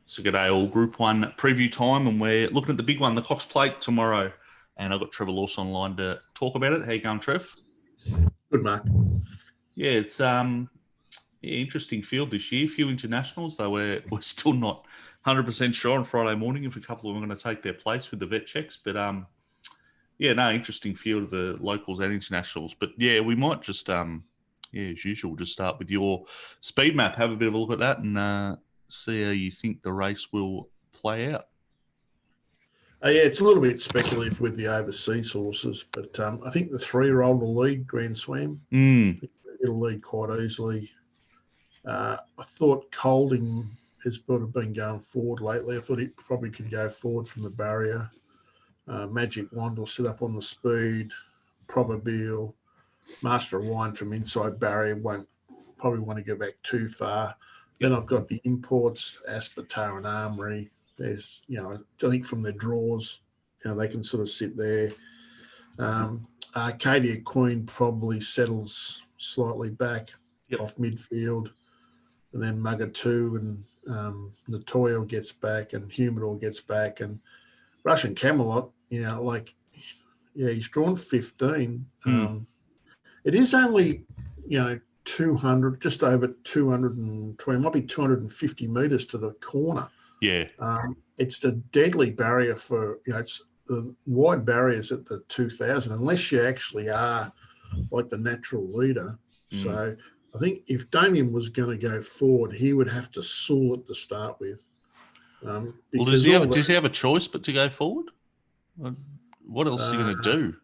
So g'day all, Group 1 preview time, and we're looking at the big one, the Cox Plate tomorrow. And I've got Trevor Lawson online to talk about it. How you going, Trev? Good, Mark. Yeah, it's interesting field this year. A few internationals, though we're still not 100% sure on Friday morning if a couple of them are going to take their place with the vet checks. But interesting field of the locals and internationals. But yeah, we might just as usual, just start with your speed map. Have a bit of a look at that and see how you think the race will play out. It's a little bit speculative with the overseas horses, but I think the 3-year-old will lead Grand Slam. It'll lead quite easily. I thought Colding has been going forward lately. I thought it probably could go forward from the barrier. Magic Wand will sit up on the speed. Probabile, Master of Wine from inside barrier won't probably want to go back too far. Then I've got the imports, Aspartar and Armory. There's, I think from their draws, they can sort of sit there. Arcadia Queen probably settles slightly back off midfield. And then Mugger 2 and Natoyo gets back and Humidor gets back. And Russian Camelot, he's drawn 15. It is only, 200, just over 220, might be 250 metres to the corner. Yeah. It's the deadly barrier for, it's the wide barriers at the 2000, unless you actually are like the natural leader. So I think if Damien was going to go forward, he would have to soul it to start with. Does he have a choice but to go forward? What else is he going to do?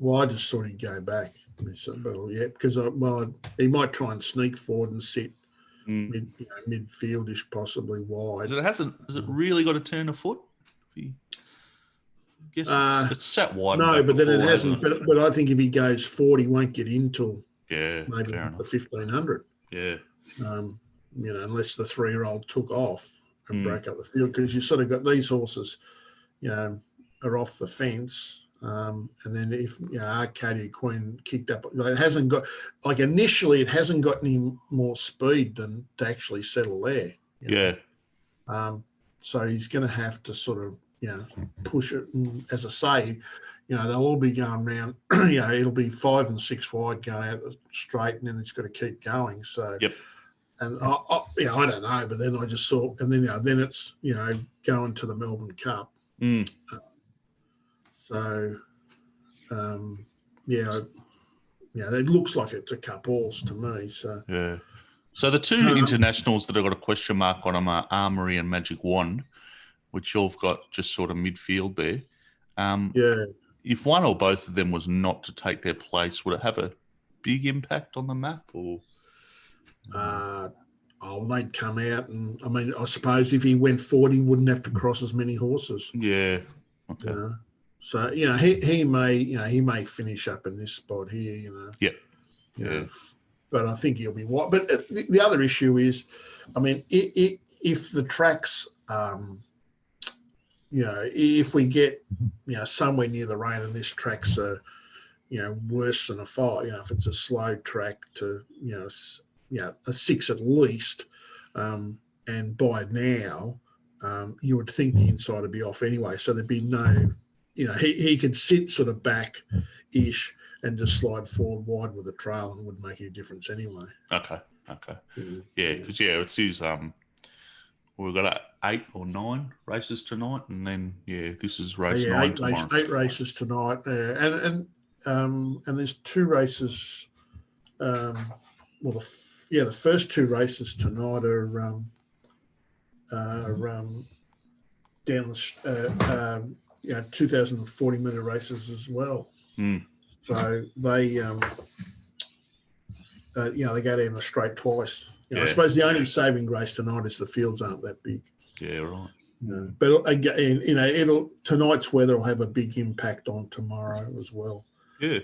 Well, I just thought he'd go back. Because he might try and sneak forward and sit midfieldish, possibly wide. Has it really got to turn a foot? I guess it's sat wide. No, but then it hasn't. But I think if he goes forward, he won't get into maybe the 1500. Yeah. Unless the 3-year-old took off and broke up the field, because you sort of got these horses, are off the fence. And then if Arcadia Queen kicked up, it hasn't got, initially it hasn't got any more speed than to actually settle there. So he's going to have to sort of push it. And as I say, they'll all be going round. It'll be 5 and 6 wide going out straight, and then it's got to keep going. So And I don't know, but then I just saw, and then it's going to the Melbourne Cup. It looks like it's a cup horse to me. So So the two internationals that have got a question mark on them are Armory and Magic Wand, which you've got just sort of midfield there. If one or both of them was not to take their place, would it have a big impact on the map, or? They'd come out, and I suppose if he went forward, he wouldn't have to cross as many horses. Yeah. Okay. So he may finish up in this spot here. But I think he'll be wide. But the other issue is, if the tracks, if we get somewhere near the rain and this track's worse than a 5, if it's a slow track to a 6 at least, and by now you would think the inside would be off anyway, so there'd be no, he could sit sort of back-ish and just slide forward wide with a trail, and it wouldn't make any difference anyway. Okay. Yeah, because it's his, we've got 8 or 9 races tonight, and then this is race 9 tomorrow. 8 races tonight, and there's 2 races. The first 2 races tonight are down the 2,040 metre races as well. So they they go down the straight twice. I suppose the only saving grace tonight is the fields aren't that big. Yeah, right. But again, tonight's weather will have a big impact on tomorrow as well. Yeah.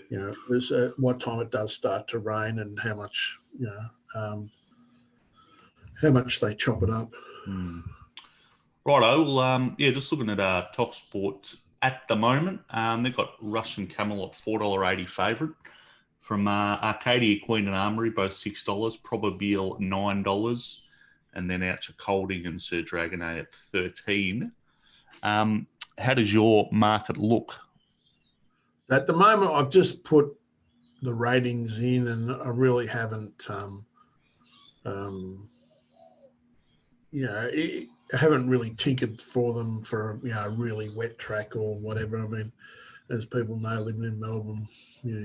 There's what time it does start to rain and how much they chop it up. Righto. Well, just looking at TopSport at the moment, they've got Russian Camelot $4.80 favourite from Arcadia Queen and Armory, both $6, Probabile $9, and then out to Colding and Sir Dragonet at 13. How does your market look? At the moment, I've just put the ratings in, and I really haven't, I haven't really tinkered for them for a really wet track or whatever. I mean, as people know, living in Melbourne,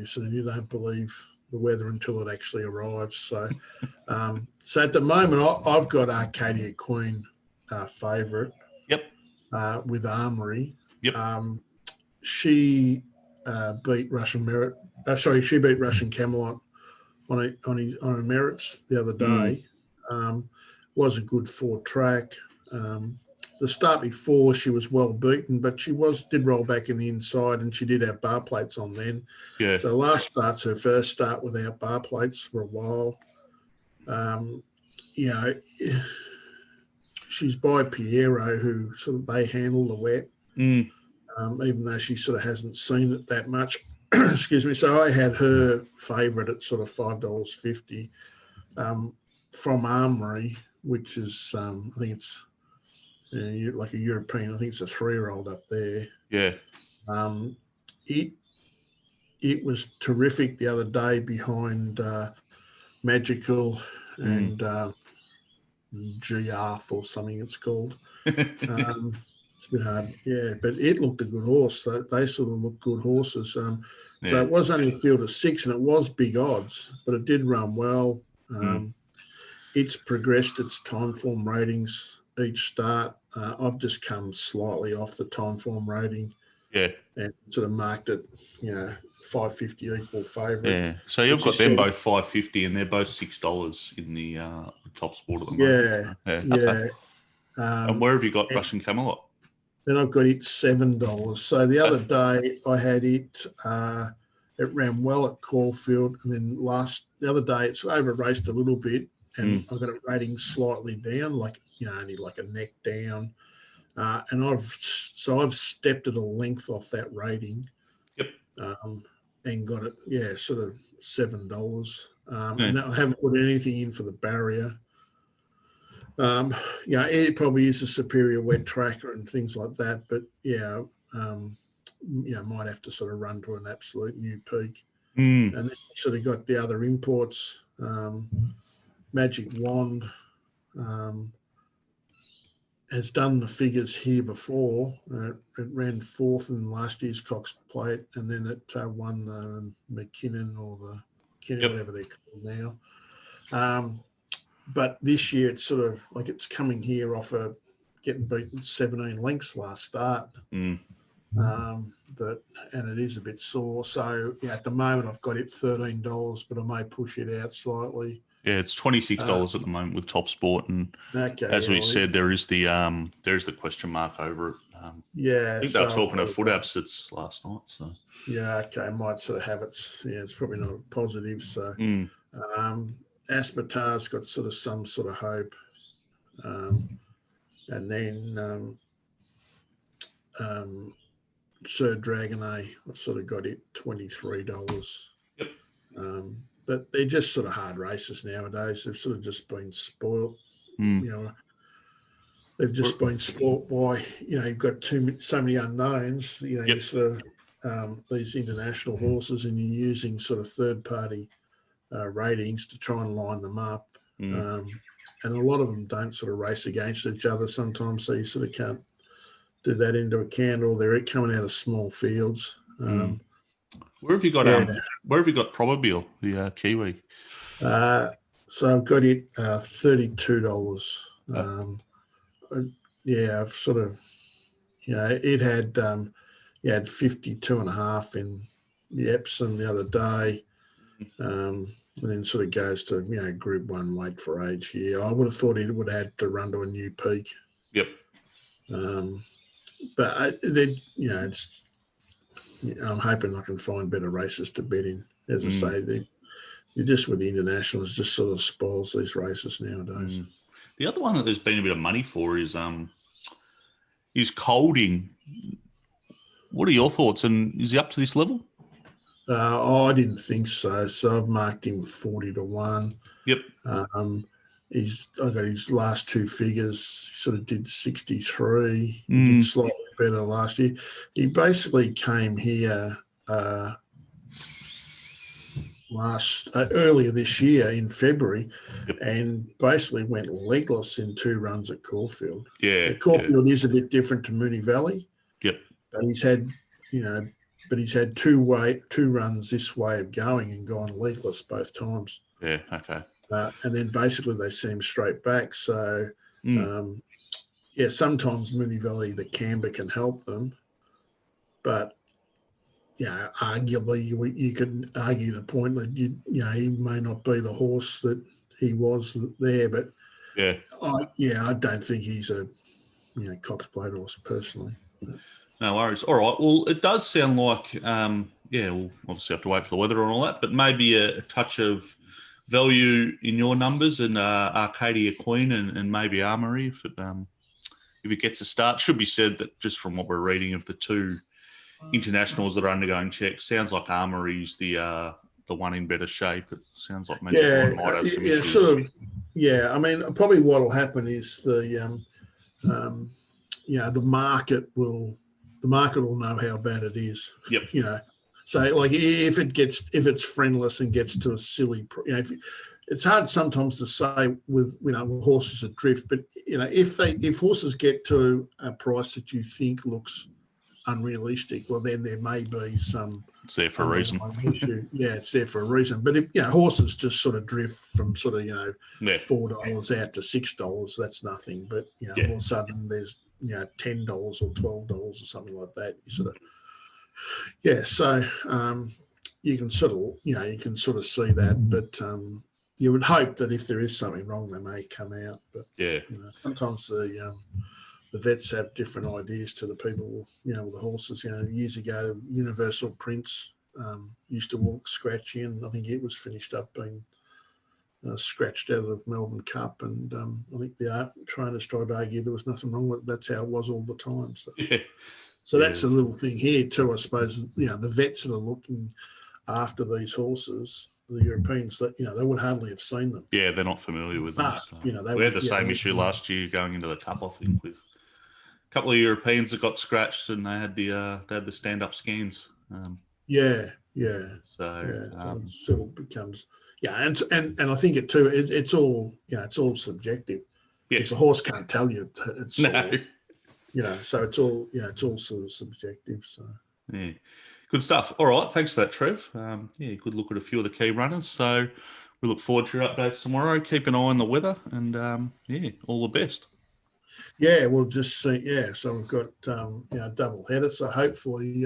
so you don't believe the weather until it actually arrives. So, so at the moment, I've got Arcadia Queen favourite. Yep. With Armory. Yep. She beat Russian Merit. She beat Russian Camelot on her merits the other day. Was a good 4-track. The start before, she was well beaten, but she did roll back in the inside, and she did have bar plates on then. Yeah. So last start's her first start without bar plates for a while. She's by Piero, who sort of they handle the wet, even though she sort of hasn't seen it that much. Excuse me. So I had her favourite at sort of $5.50 from Armory, which is I think it's like a European. I think it's a 3-year-old up there. Yeah. It was terrific the other day behind Magical and G-Arth or something it's called. It's a bit hard, but it looked a good horse. They sort of look good horses. So it was only a field of 6, and it was big odds, but it did run well. It's progressed its time form ratings each start. I've just come slightly off the time form rating. Yeah. And sort of marked it, $5.50 equal favourite. Yeah. So you've got them both $5.50, and they're both $6 in the TopSport at the moment. Yeah. And where have you got Russian Camelot? Then I've got it $7. So the other day I had it. It ran well at Caulfield, and then the other day it's over raced a little bit, and I got it rating slightly down, only like a neck down. And I've stepped it a length off that rating. Yep. And got it, sort of $7. And I haven't put anything in for the barrier. It probably is a superior wet tracker and things like that, but might have to sort of run to an absolute new peak. And then you sort of got the other imports. Magic Wand has done the figures here before. It ran 4th in last year's Cox Plate, and then it won the McKinnon or the Kinnon, whatever they're called now. But this year it's sort of like it's coming here off getting beaten 17 lengths last start. And it is a bit sore. So at the moment I've got it $13, but I may push it out slightly. Yeah, it's $26 at the moment with TopSport, and as we said, there is the question mark over it. I think they were talking of foot abscess last night. So I might sort of have it. It's probably not a positive. So Aspartar's got sort of some sort of hope, and then Sir Dragonet, I've sort of got it $23. Yep. But they're just sort of hard races nowadays. They've sort of just been spoilt. They've just been spoilt by, you've got so many unknowns, you sort of these international horses, and you're using sort of third-party ratings to try and line them up. And a lot of them don't sort of race against each other sometimes, so you sort of can't do that into account, or they're coming out of small fields. Where have you got Probabile, the Kiwi? So I've got it $32. I've sort of, it had 52.5 in the Epsom the other day, and then sort of goes to Group 1 weight for age here. I would have thought it would have had to run to a new peak. Yep. But I'm hoping I can find better races to bet in. As I say, you're just with the internationals, just sort of spoils these races nowadays. The other one that there's been a bit of money for is Colding. What are your thoughts? And is he up to this level? I didn't think so. So I've marked him 40 to 1. Yep. I got his last two figures. Sort of did 63. He did slightly better last year. He basically came here earlier this year in February, and basically went legless in 2 runs at Caulfield. Yeah, Caulfield is a bit different to Moonee Valley. Yep. But he's had, two runs this way of going and gone legless both times. Yeah. Okay. And then basically they sent him straight back. So, sometimes Moonee Valley, the camber can help them, but arguably you could argue the point that he may not be the horse that he was there, but I don't think he's a Cox Plate horse personally. No worries. All right. Well, it does sound like we'll obviously have to wait for the weather and all that, but maybe a touch of value in your numbers and Arcadia Queen and maybe Armory if it gets a start. Should be said that just from what we're reading of the 2 internationals that are undergoing checks, sounds like Armory's the one in better shape. It sounds like Magic Wand might have some issues. Sort of. Yeah, I mean, probably what will happen is the market will know how bad it is. Yep. So like if it's friendless and gets to a silly, it's hard sometimes to say with horses adrift, but if horses get to a price that you think looks unrealistic, well then there may be some. It's there for a reason. Yeah, it's there for a reason. But if horses just sort of drift from sort of $4 out to $6, that's nothing. But all of a sudden there's $10 or $12 or something like that. You sort of So you can sort of see that, but you would hope that if there is something wrong, they may come out. But sometimes the vets have different ideas to the people, with the horses. Years ago, Universal Prince used to walk scratchy, and I think it was finished up being scratched out of the Melbourne Cup. And I think the trainers tried to argue there was nothing wrong with it. That's how it was all the time. So that's a little thing here too, I suppose. The vets that are looking after these horses, the Europeans, that they would hardly have seen them. Yeah, they're not familiar with them. So, we had the same issue last year going into the Cup, I think, with a couple of Europeans that got scratched, and they had the stand-up scans. So it sort of becomes and I think it's all subjective. Yeah, because the horse can't tell you it's no. So it's all sort of subjective. So yeah, good stuff. All right, thanks for that, Trev. Good look at a few of the key runners. So we look forward to your updates tomorrow. Keep an eye on the weather, and all the best. Yeah, we'll just see. Yeah, so we've got double header. So hopefully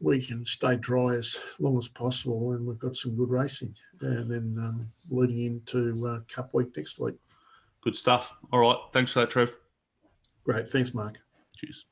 we can stay dry as long as possible, and we've got some good racing, and then leading into Cup week next week. Good stuff. All right, thanks for that, Trev. Great, thanks, Mark. Cheers.